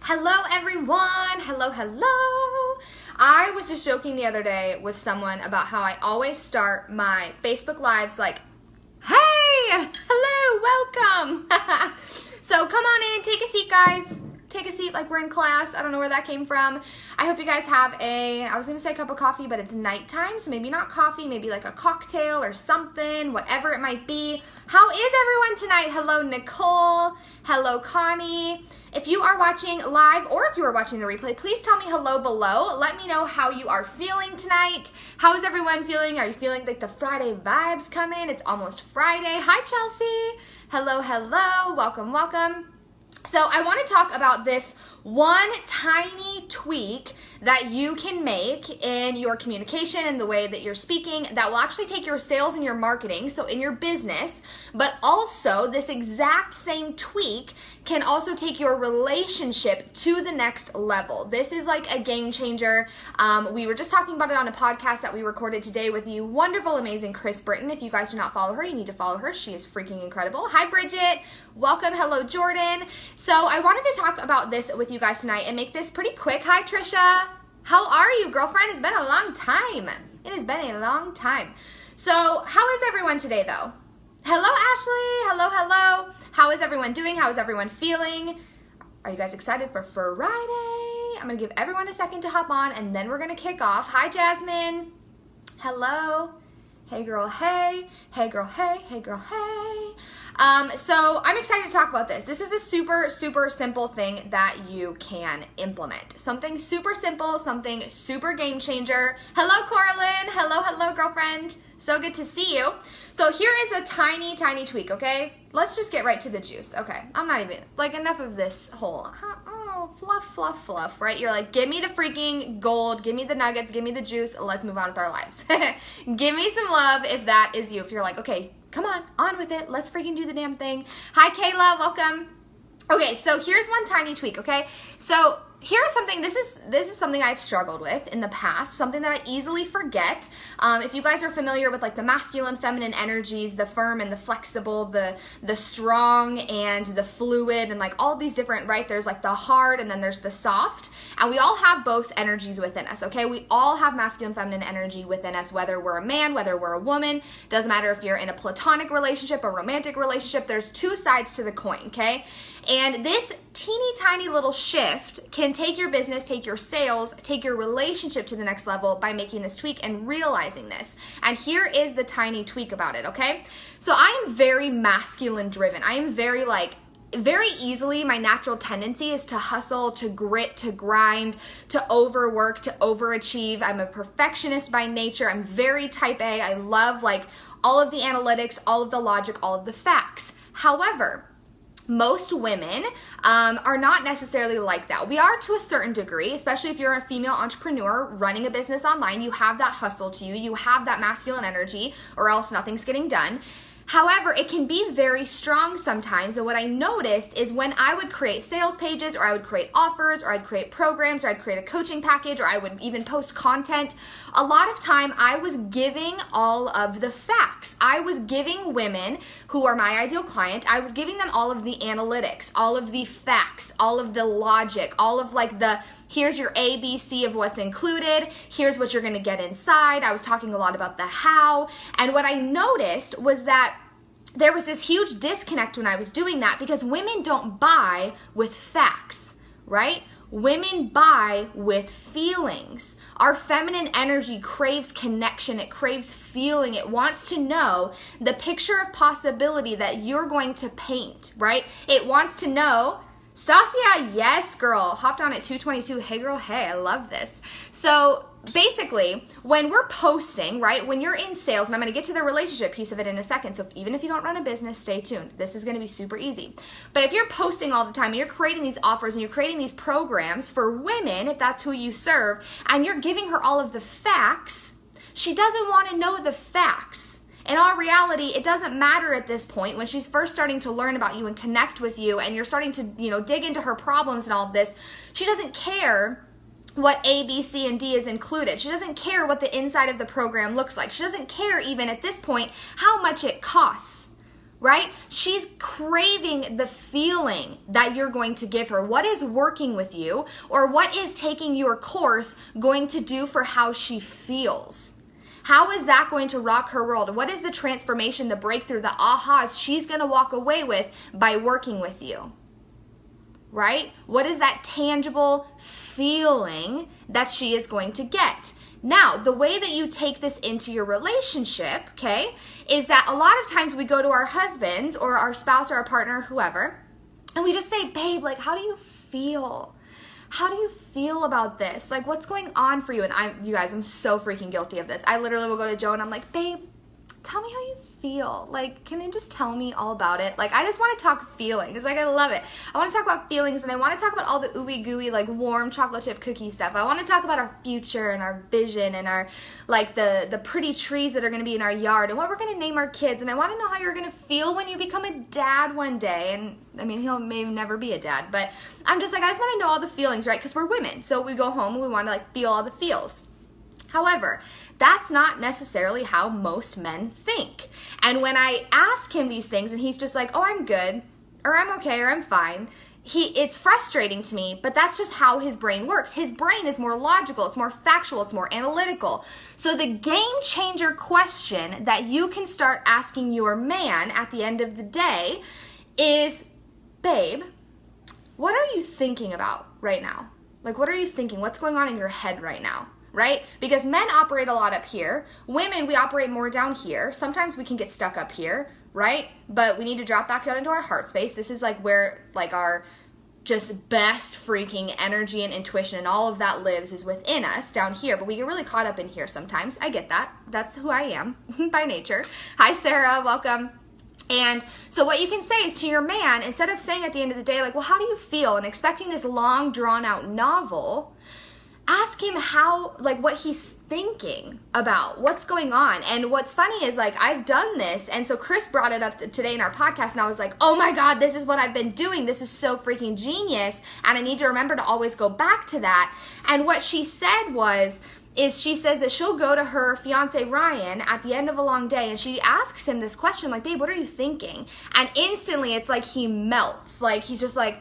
Hello everyone, hello. I was just joking the other day with someone about how I always start my Facebook Lives like, hey, hello, welcome. So come on in, take a seat guys. Take a seat like we're in class. I don't know where that came from. I hope you guys have I was gonna say a cup of coffee, but it's nighttime, so maybe not coffee, maybe like a cocktail or something, whatever it might be. How is everyone tonight? Hello, Nicole. Hello, Connie. If you are watching live or if you are watching the replay, please tell me hello below. Let me know how you are feeling tonight. How is everyone feeling? Are you feeling like the Friday vibes coming? It's almost Friday. Hi, Chelsea. Hello. Welcome. So I want to talk about this one tiny tweak that you can make in your communication and the way that you're speaking that will actually take your sales and your marketing, so in your business, but also this exact same tweak can also take your relationship to the next level. This is like a game changer. We were just talking about it on a podcast that we recorded today with you wonderful, amazing Chris Britton. If you guys do not follow her, you need to follow her. She is freaking incredible. Hi, Bridget. Welcome. Hello, Jordan. So I wanted to talk about this with you guys tonight and make this pretty quick. Hi, Trisha. How are you, girlfriend? It's been a long time. It has been a long time. So how is everyone today, though? Hello, Ashley. Hello. How is everyone doing? How is everyone feeling? Are you guys excited for Friday? I'm going to give everyone a second to hop on, and then we're going to kick off. Hi, Jasmine. Hello. Hey, girl, hey. Hey, girl, hey. Hey, girl, hey. So I'm excited to talk about this. This is a super simple thing that you can implement. Something super simple, something super game changer. Hello, Coraline. Hello, girlfriend. So good to see you. So here is a tiny tweak, okay? Let's just get right to the juice. Okay, I'm not even, like, enough of this whole, fluff, right? You're like, give me the freaking gold, give me the nuggets, give me the juice, let's move on with our lives. Give me some love if that is you. If you're like, okay, come on with it, let's freaking do the damn thing. Hi, Kayla, welcome. Okay, so here's one tiny tweak, okay? So here's something, this is something I've struggled with in the past, something that I easily forget. If you guys are familiar with like the masculine, feminine energies, the firm and the flexible, the strong and the fluid, and like all these different, right? There's like the hard and then there's the soft. And we all have both energies within us, okay? We all have masculine, feminine energy within us, whether we're a man, whether we're a woman. Doesn't matter if you're in a platonic relationship, a romantic relationship, there's two sides to the coin, okay? And this teeny tiny little shift can take your business, take your sales, take your relationship to the next level by making this tweak and realizing this. And here is the tiny tweak about it, okay? So I am very masculine driven. I am very easily, my natural tendency is to hustle, to grit, to grind, to overwork, to overachieve. I'm a perfectionist by nature. I'm very type A. I love like all of the analytics, all of the logic, all of the facts. However, most women are not necessarily like that. We are to a certain degree, especially if you're a female entrepreneur running a business online. You have that hustle to you. You have that masculine energy, or else nothing's getting done. However, it can be very strong sometimes, and what I noticed is when I would create sales pages, or I would create offers, or I'd create programs, or I'd create a coaching package, or I would even post content, a lot of time I was giving all of the facts. I was giving women who are my ideal client, I was giving them all of the analytics, all of the facts, all of the logic, all of like the here's your ABC of what's included. Here's what you're going to get inside. I was talking a lot about the how. And what I noticed was that there was this huge disconnect when I was doing that because women don't buy with facts, right? Women buy with feelings. Our feminine energy craves connection. It craves feeling. It wants to know the picture of possibility that you're going to paint, right? It wants to know, Stasia, yes, girl, hopped on at 2:22. Hey, girl, hey, I love this. So basically, when we're posting, right, when you're in sales, and I'm going to get to the relationship piece of it in a second, so even if you don't run a business, stay tuned. This is going to be super easy. But if you're posting all the time and you're creating these offers and you're creating these programs for women, if that's who you serve, and you're giving her all of the facts, she doesn't want to know the facts. In all reality, it doesn't matter at this point when she's first starting to learn about you and connect with you and you're starting to, dig into her problems and all of this. She doesn't care what A, B, C, and D is included. She doesn't care what the inside of the program looks like. She doesn't care even at this point how much it costs, right? She's craving the feeling that you're going to give her. What is working with you, or what is taking your course going to do for how she feels? How is that going to rock her world? What is the transformation, the breakthrough, the ahas she's going to walk away with by working with you? Right? What is that tangible feeling that she is going to get? Now, the way that you take this into your relationship, okay, is that a lot of times we go to our husbands or our spouse or our partner, whoever, and we just say, babe, like, how do you feel? How do you feel about this? Like, what's going on for you? And you guys, I'm so freaking guilty of this. I literally will go to Joe and I'm like, babe, tell me how you feel. Like, can you just tell me all about it? Like, I just want to talk feelings. Like, I love it. I want to talk about feelings, and I want to talk about all the ooey gooey, like, warm chocolate chip cookie stuff. I want to talk about our future and our vision and our, like, the pretty trees that are going to be in our yard and what we're going to name our kids. And I want to know how you're going to feel when you become a dad one day. And, I mean, he'll may never be a dad, but I'm just like, I just want to know all the feelings, right? Because we're women. So we go home and we want to, like, feel all the feels. However, that's not necessarily how most men think. And when I ask him these things and he's just like, oh, I'm good, or I'm okay, or I'm fine, it's frustrating to me, but that's just how his brain works. His brain is more logical, it's more factual, it's more analytical. So the game changer question that you can start asking your man at the end of the day is, babe, what are you thinking about right now? Like, what are you thinking? What's going on in your head right now? Right? Because men operate a lot up here. Women, we operate more down here. Sometimes we can get stuck up here, right? But we need to drop back down into our heart space. This is like where like our just best freaking energy and intuition and all of that lives, is within us down here. But we get really caught up in here sometimes. I get that. That's who I am by nature. Hi, Sarah. Welcome. And so what you can say is to your man, instead of saying at the end of the day, like, well, how do you feel? And expecting this long, drawn-out novel, ask him how, like, what he's thinking about, what's going on. And what's funny is, like, I've done this, and so Chris brought it up today in our podcast, and I was like, oh my God, this is what I've been doing. This is so freaking genius, and I need to remember to always go back to that. And what she said is she says that she'll go to her fiance Ryan at the end of a long day, and she asks him this question, like, babe, what are you thinking? And instantly it's like he melts. Like, he's just like,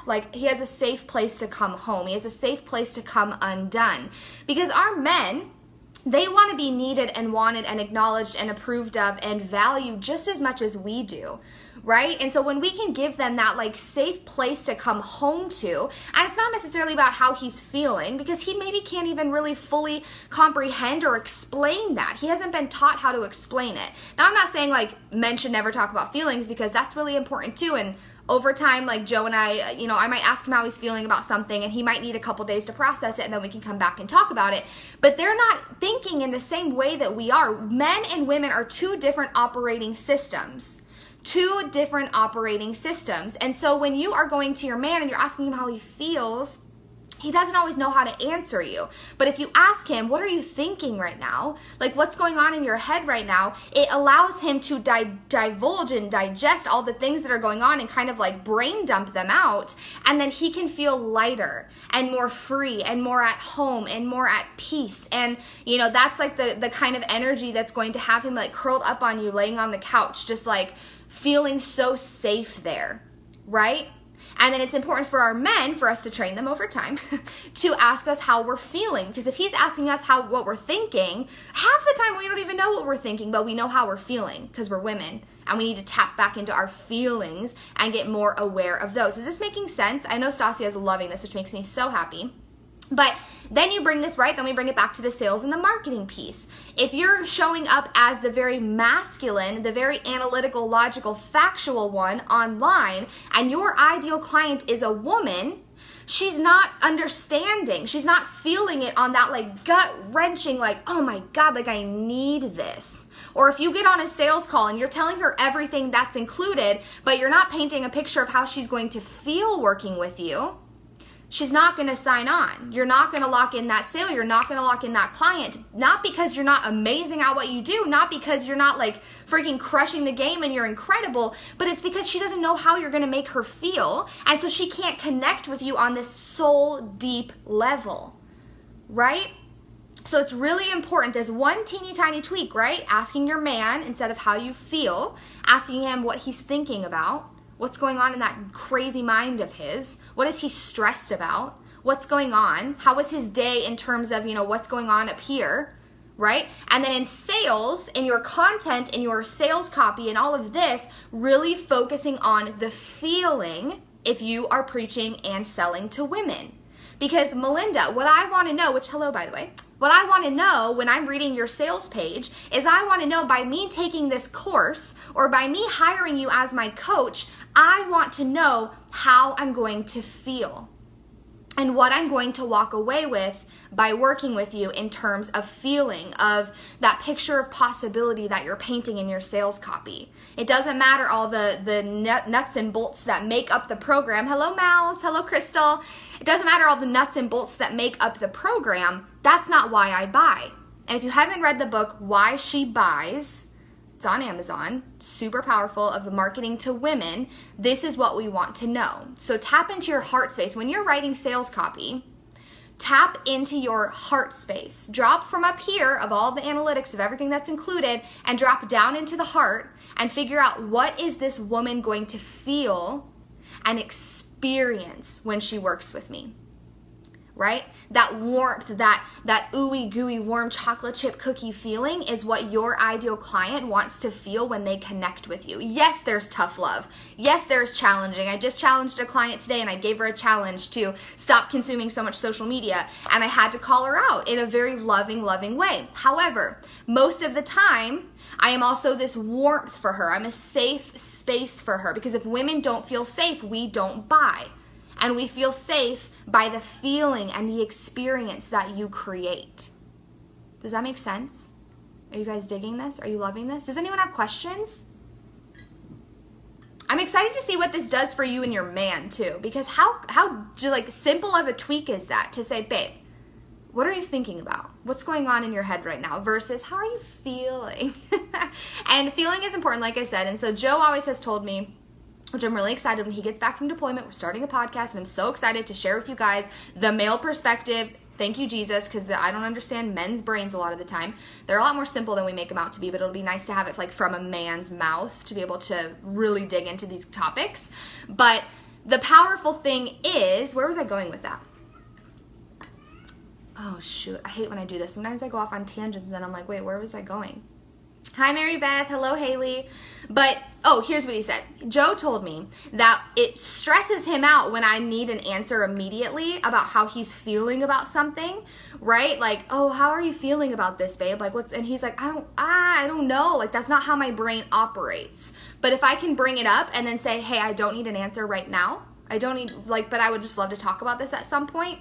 like, he has a safe place to come home. He has a safe place to come undone. Because our men, they want to be needed and wanted and acknowledged and approved of and valued just as much as we do, right? And so when we can give them that, like, safe place to come home to, and it's not necessarily about how he's feeling, because he maybe can't even really fully comprehend or explain that. He hasn't been taught how to explain it. Now, I'm not saying, like, men should never talk about feelings, because that's really important too. And over time, like Joe and I, you know, I might ask him how he's feeling about something, and he might need a couple days to process it, and then we can come back and talk about it. But they're not thinking in the same way that we are. Men and women are two different operating systems. Two different operating systems. And so when you are going to your man and you're asking him how he feels, he doesn't always know how to answer you. But if you ask him, what are you thinking right now? Like, what's going on in your head right now? It allows him to divulge and digest all the things that are going on and kind of like brain dump them out. And then he can feel lighter and more free and more at home and more at peace. And, you know, that's like the kind of energy that's going to have him like curled up on you, laying on the couch, just like feeling so safe there, right? And then it's important for our men, for us to train them over time, to ask us how we're feeling. Because if he's asking us what we're thinking, half the time we don't even know what we're thinking, but we know how we're feeling because we're women. And we need to tap back into our feelings and get more aware of those. Is this making sense? I know Stasia is loving this, which makes me so happy. But then you bring this, right? Then we bring it back to the sales and the marketing piece. If you're showing up as the very masculine, the very analytical, logical, factual one online, and your ideal client is a woman, she's not understanding. She's not feeling it on that like gut-wrenching, like, oh my God, like I need this. Or if you get on a sales call and you're telling her everything that's included, but you're not painting a picture of how she's going to feel working with you, she's not going to sign on. You're not going to lock in that sale. You're not going to lock in that client. Not because you're not amazing at what you do, not because you're not like freaking crushing the game and you're incredible, but it's because she doesn't know how you're going to make her feel, and so she can't connect with you on this soul deep level, right? So it's really important, this one teeny tiny tweak, right? Asking your man instead of how you feel, asking him what he's thinking about, what's going on in that crazy mind of his, what is he stressed about, what's going on, how was his day in terms of, what's going on up here, right? And then in sales, in your content, in your sales copy, and all of this, really focusing on the feeling if you are preaching and selling to women. Because Melinda, what I want to know, which hello by the way, what I want to know when I'm reading your sales page is I want to know, by me taking this course or by me hiring you as my coach, I want to know how I'm going to feel and what I'm going to walk away with by working with you in terms of feeling, of that picture of possibility that you're painting in your sales copy. It doesn't matter all the nuts and bolts that make up the program. Hello, Mouse. Hello, Crystal. It doesn't matter all the nuts and bolts that make up the program. That's not why I buy. And if you haven't read the book, Why She Buys, it's on Amazon, super powerful, of marketing to women, this is what we want to know. So tap into your heart space. When you're writing sales copy, tap into your heart space. Drop from up here of all the analytics of everything that's included and drop down into the heart and figure out, what is this woman going to feel and experience when she works with me, right? That warmth, that ooey gooey warm chocolate chip cookie feeling is what your ideal client wants to feel when they connect with you. Yes, there's tough love. Yes, there's challenging. I just challenged a client today and I gave her a challenge to stop consuming so much social media, and I had to call her out in a very loving way. However, most of the time, I am also this warmth for her. I'm a safe space for her, because if women don't feel safe, we don't buy. And we feel safe by the feeling and the experience that you create. Does that make sense? Are you guys digging this? Are you loving this? Does anyone have questions? I'm excited to see what this does for you and your man too, because how simple of a tweak is that to say, babe, what are you thinking about? What's going on in your head right now versus how are you feeling? And feeling is important, like I said. And so Joe always has told me, which I'm really excited, when he gets back from deployment, we're starting a podcast, and I'm so excited to share with you guys the male perspective. Thank you, Jesus, because I don't understand men's brains a lot of the time. They're a lot more simple than we make them out to be, but it'll be nice to have it like from a man's mouth to be able to really dig into these topics. But the powerful thing is, where was I going with that? Oh, shoot. I hate when I do this. Sometimes I go off on tangents and then I'm like, wait, where was I going? Hi, Mary Beth. Hello, Haley. But, here's what he said. Joe told me that it stresses him out when I need an answer immediately about how he's feeling about something, right? Like, how are you feeling about this, babe? Like, and he's like, I don't know. Like, that's not how my brain operates. But if I can bring it up and then say, hey, I don't need an answer right now. I don't need, but I would just love to talk about this at some point.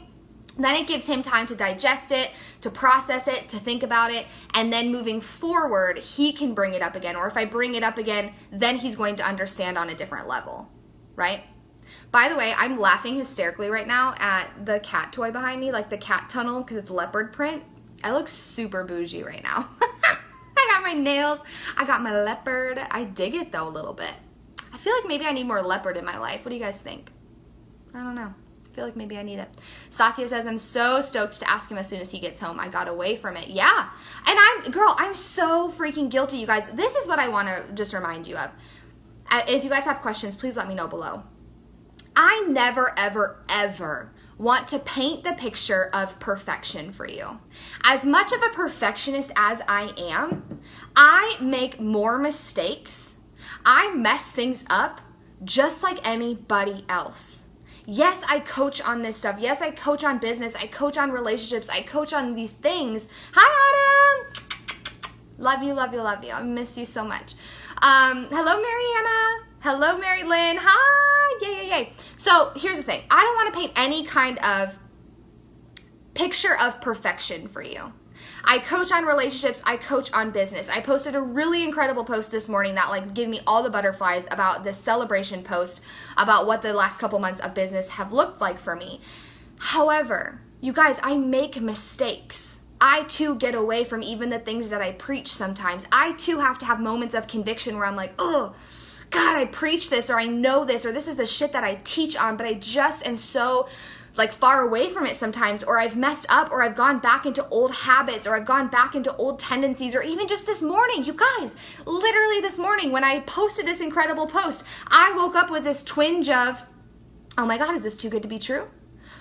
Then it gives him time to digest it, to process it, to think about it, and then moving forward, he can bring it up again. Or if I bring it up again, then he's going to understand on a different level, right? By the way, I'm laughing hysterically right now at the cat toy behind me, like the cat tunnel, because it's leopard print. I look super bougie right now. I got my nails, I got my leopard. I dig it though a little bit. I feel like maybe I need more leopard in my life. What do you guys think? I don't know. I feel like maybe I need it. Saskia says, I'm so stoked to ask him as soon as he gets home. I got away from it. Yeah. And I'm so freaking guilty, you guys. This is what I want to just remind you of. If you guys have questions, please let me know below. I never, ever, ever want to paint the picture of perfection for you. As much of a perfectionist as I am, I make more mistakes. I mess things up just like anybody else. Yes, I coach on this stuff. Yes, I coach on business. I coach on relationships. I coach on these things. Hi, Autumn. Love you, love you, love you. I miss you so much. Hello, Mariana. Hello, Mary Lynn. Hi. Yay. So here's the thing. I don't want to paint any kind of picture of perfection for you. I coach on relationships. I coach on business. I posted a really incredible post this morning that gave me all the butterflies about this celebration post about what the last couple months of business have looked like for me. However, you guys, I make mistakes. I too get away from even the things that I preach sometimes. I too have to have moments of conviction where I'm like, oh, God, I preach this, or I know this, or this is the shit that I teach on, but I just am so like far away from it sometimes, or I've messed up, or I've gone back into old habits, or I've gone back into old tendencies, or even just this morning, you guys, literally this morning when I posted this incredible post, I woke up with this twinge of, oh my God, is this too good to be true?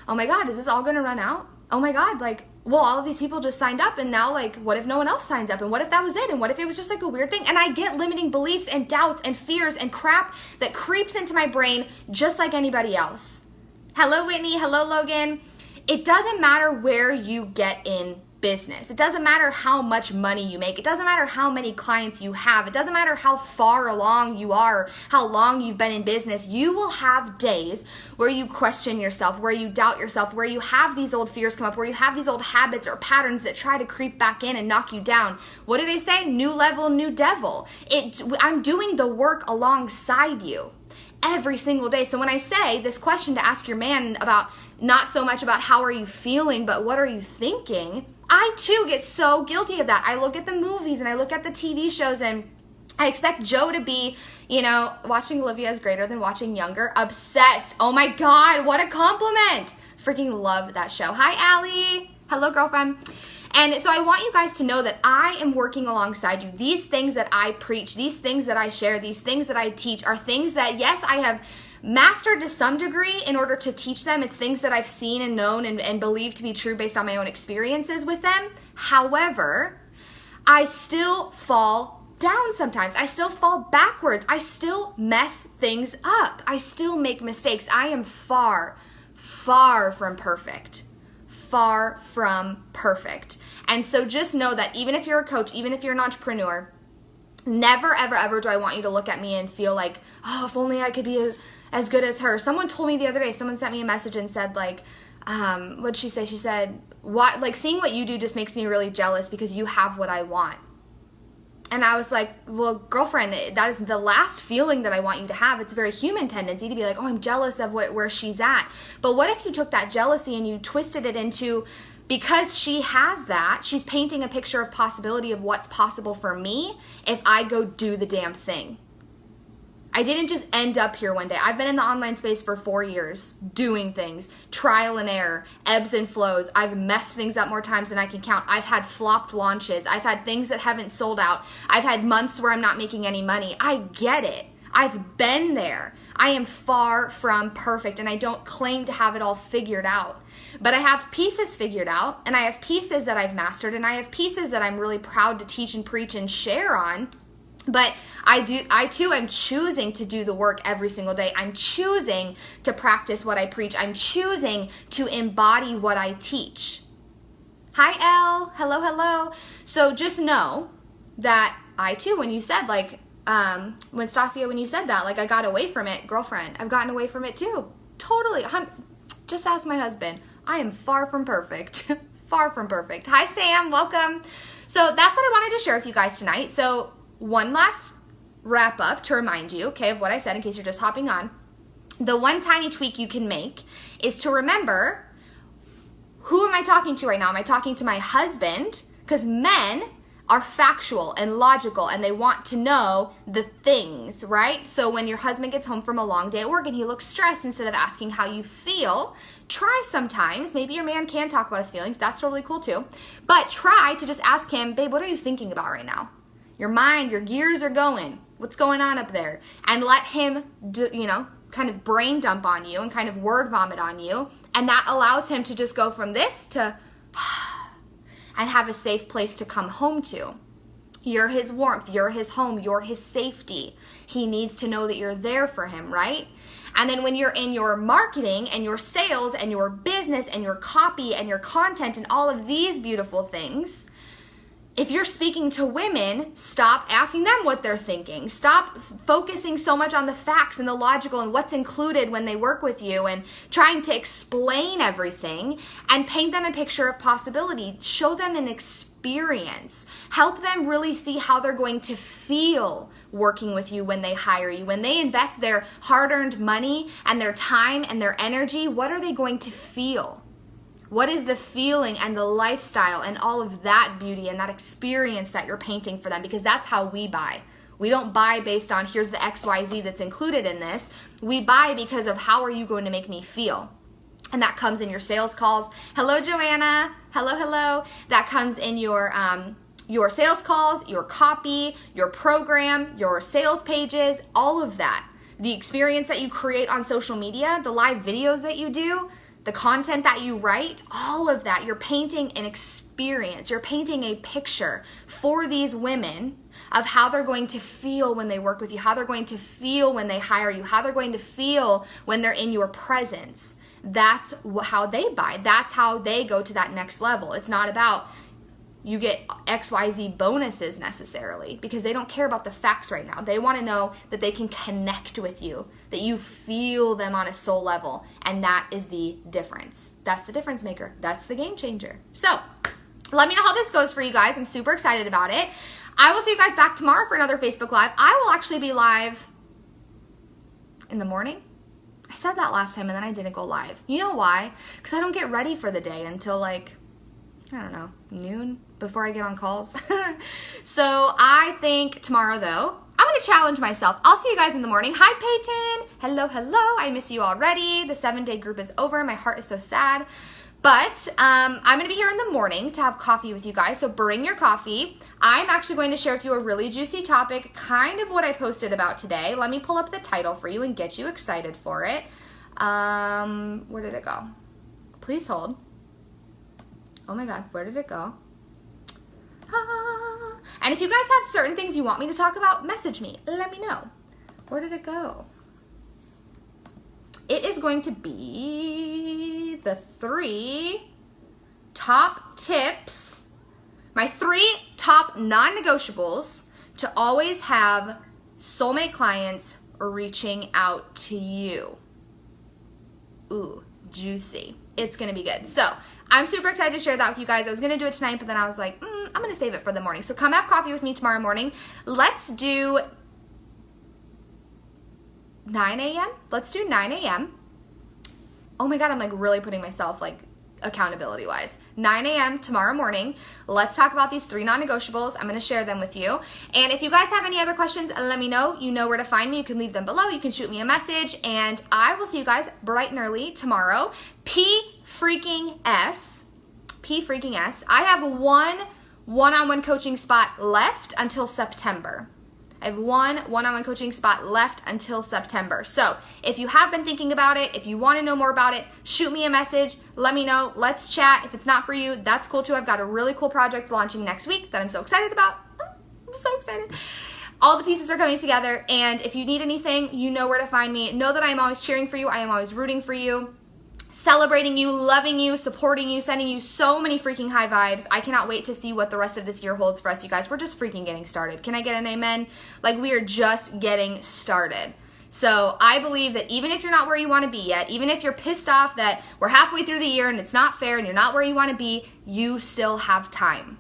Oh my God, is this all gonna run out? Oh my God, like, well, all of these people just signed up, and now, like, what if no one else signs up? And what if that was it? And what if it was just like a weird thing? And I get limiting beliefs and doubts and fears and crap that creeps into my brain just like anybody else. Hello, Whitney. Hello, Logan. It doesn't matter where you get in business. It doesn't matter how much money you make. It doesn't matter how many clients you have. It doesn't matter how far along you are, how long you've been in business. You will have days where you question yourself, where you doubt yourself, where you have these old fears come up, where you have these old habits or patterns that try to creep back in and knock you down. What do they say? New level, new devil. I'm doing the work alongside you every single day. So when I say this question to ask your man about, not so much about how are you feeling, but what are you thinking, I too get so guilty of that. I look at the movies and I look at the TV shows, and I expect Joe to be, you know, watching Olivia is greater than watching Younger. Obsessed. Oh my God, what a compliment. Freaking love that show. Hi, Allie. Hello, girlfriend. And so I want you guys to know that I am working alongside you. These things that I preach, these things that I share, these things that I teach are things that, yes, I have mastered to some degree in order to teach them. It's things that I've seen and known and believed to be true based on my own experiences with them. However, I still fall down sometimes. I still fall backwards. I still mess things up. I still make mistakes. I am far, far from perfect. Far from perfect. And so just know that even if you're a coach, even if you're an entrepreneur, never, ever, ever do I want you to look at me and feel like, oh, if only I could be as good as her. Someone told me the other day, someone sent me a message and said, like, what'd she say? She said, "What? Like, seeing what you do just makes me really jealous because you have what I want." And I was like, well, girlfriend, that is the last feeling that I want you to have. It's a very human tendency to be like, oh, I'm jealous of where she's at. But what if you took that jealousy and you twisted it into, because she has that, she's painting a picture of possibility of what's possible for me if I go do the damn thing. I didn't just end up here one day. I've been in the online space for 4 years, doing things, trial and error, ebbs and flows. I've messed things up more times than I can count. I've had flopped launches. I've had things that haven't sold out. I've had months where I'm not making any money. I get it. I've been there. I am far from perfect, and I don't claim to have it all figured out. But I have pieces figured out, and I have pieces that I've mastered, and I have pieces that I'm really proud to teach and preach and share on. But I too am choosing to do the work every single day. I'm choosing to practice what I preach. I'm choosing to embody what I teach. Hi, Elle. Hello, hello. So just know that I too, when you said like, when Stasia, when you said that, like I got away from it, girlfriend, I've gotten away from it too. Totally. Just ask my husband. I am far from perfect. Far from perfect. Hi, Sam. Welcome. So that's what I wanted to share with you guys tonight. So one last wrap up to remind you, okay, of what I said in case you're just hopping on. The one tiny tweak you can make is to remember, who am I talking to right now? Am I talking to my husband? Because men are factual and logical and they want to know the things, right? So when your husband gets home from a long day at work and he looks stressed, instead of asking how you feel, try sometimes, maybe your man can talk about his feelings, that's totally cool too, but try to just ask him, babe, what are you thinking about right now? Your mind, your gears are going. What's going on up there? And let him, kind of brain dump on you and kind of word vomit on you. And that allows him to just go from this to and have a safe place to come home to. You're his warmth. You're his home. You're his safety. He needs to know that you're there for him, right? And then when you're in your marketing and your sales and your business and your copy and your content and all of these beautiful things, if you're speaking to women, stop asking them what they're thinking. Stop focusing so much on the facts and the logical and what's included when they work with you and trying to explain everything, and paint them a picture of possibility. Show them an experience. Help them really see how they're going to feel working with you when they hire you. When they invest their hard-earned money and their time and their energy, what are they going to feel? What is the feeling and the lifestyle and all of that beauty and that experience that you're painting for them? Because that's how we buy. We don't buy based on here's the XYZ that's included in this. We buy because of how are you going to make me feel? And that comes in your sales calls. Hello, Joanna. Hello, hello. That comes in your sales calls, your copy, your program, your sales pages, all of that. The experience that you create on social media, the live videos that you do, the content that you write, all of that. You're painting an experience. You're painting a picture for these women of how they're going to feel when they work with you, how they're going to feel when they hire you, how they're going to feel when they're in your presence. That's how they buy. That's how they go to that next level. It's not about you get XYZ bonuses necessarily, because they don't care about the facts right now. They want to know that they can connect with you, that you feel them on a soul level, and that is the difference. That's the difference maker. That's the game changer. So let me know how this goes for you guys. I'm super excited about it. I will see you guys back tomorrow for another Facebook Live. I will actually be live in the morning. I said that last time and then I didn't go live. You know why? Because I don't get ready for the day until like, I don't know, noon before I get on calls. So I think tomorrow though, I'm going to challenge myself. I'll see you guys in the morning. Hi, Peyton. Hello, hello. I miss you already. The 7-day group is over. My heart is so sad. But I'm going to be here in the morning to have coffee with you guys. So bring your coffee. I'm actually going to share with you a really juicy topic, kind of what I posted about today. Let me pull up the title for you and get you excited for it. Where did it go? Please hold. Oh my God, where did it go? Ah. And if you guys have certain things you want me to talk about, message me. Let me know. Where did it go? It is going to be the 3 top tips, my 3 top non-negotiables to always have soulmate clients reaching out to you. Ooh, juicy. It's going to be good. So I'm super excited to share that with you guys. I was going to do it tonight, but then I was like, I'm going to save it for the morning. So come have coffee with me tomorrow morning. Let's do 9 a.m. Let's do 9 a.m. Oh my God, I'm like really putting myself like accountability wise. 9 a.m. tomorrow morning. Let's talk about these 3 non-negotiables. I'm going to share them with you. And if you guys have any other questions, let me know. You know where to find me. You can leave them below. You can shoot me a message. And I will see you guys bright and early tomorrow. P-freaking-S. I have one-on-one coaching spot left until September. I have one-on-one coaching spot left until September. So if you have been thinking about it, if you want to know more about it, shoot me a message. Let me know. Let's chat. If it's not for you, that's cool too. I've got a really cool project launching next week that I'm so excited about. I'm so excited. All the pieces are coming together. And if you need anything, you know where to find me. Know that I am always cheering for you. I am always rooting for you. Celebrating you, loving you, supporting you, sending you so many freaking high vibes. I cannot wait to see what the rest of this year holds for us, you guys. We're just freaking getting started. Can I get an amen? Like, we are just getting started. So I believe that even if you're not where you want to be yet, even if you're pissed off that we're halfway through the year and it's not fair and you're not where you want to be, you still have time.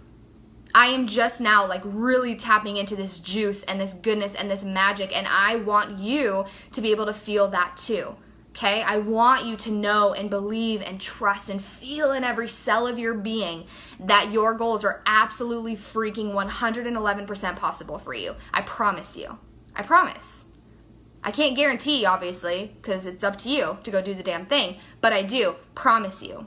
I am just now like really tapping into this juice and this goodness and this magic, and I want you to be able to feel that too. Okay, I want you to know and believe and trust and feel in every cell of your being that your goals are absolutely freaking 111% possible for you. I promise you. I promise. I can't guarantee, obviously, because it's up to you to go do the damn thing, but I do promise you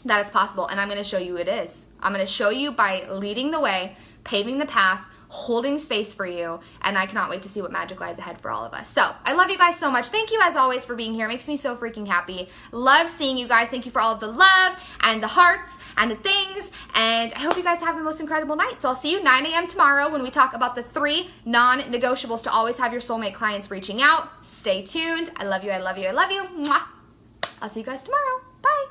that it's possible, and I'm going to show you it is. I'm going to show you by leading the way, paving the path, holding space for you, and I cannot wait to see what magic lies ahead for all of us. So I love you guys so much. Thank you as always for being here. It makes me so freaking happy. Love seeing you guys. Thank you for all of the love and the hearts and the things, and I hope you guys have the most incredible night. So I'll see you 9 a.m. tomorrow when we talk about the 3 non-negotiables to always have your soulmate clients reaching out. Stay tuned. I love you. I love you. I love you. Mwah. I'll see you guys tomorrow. Bye.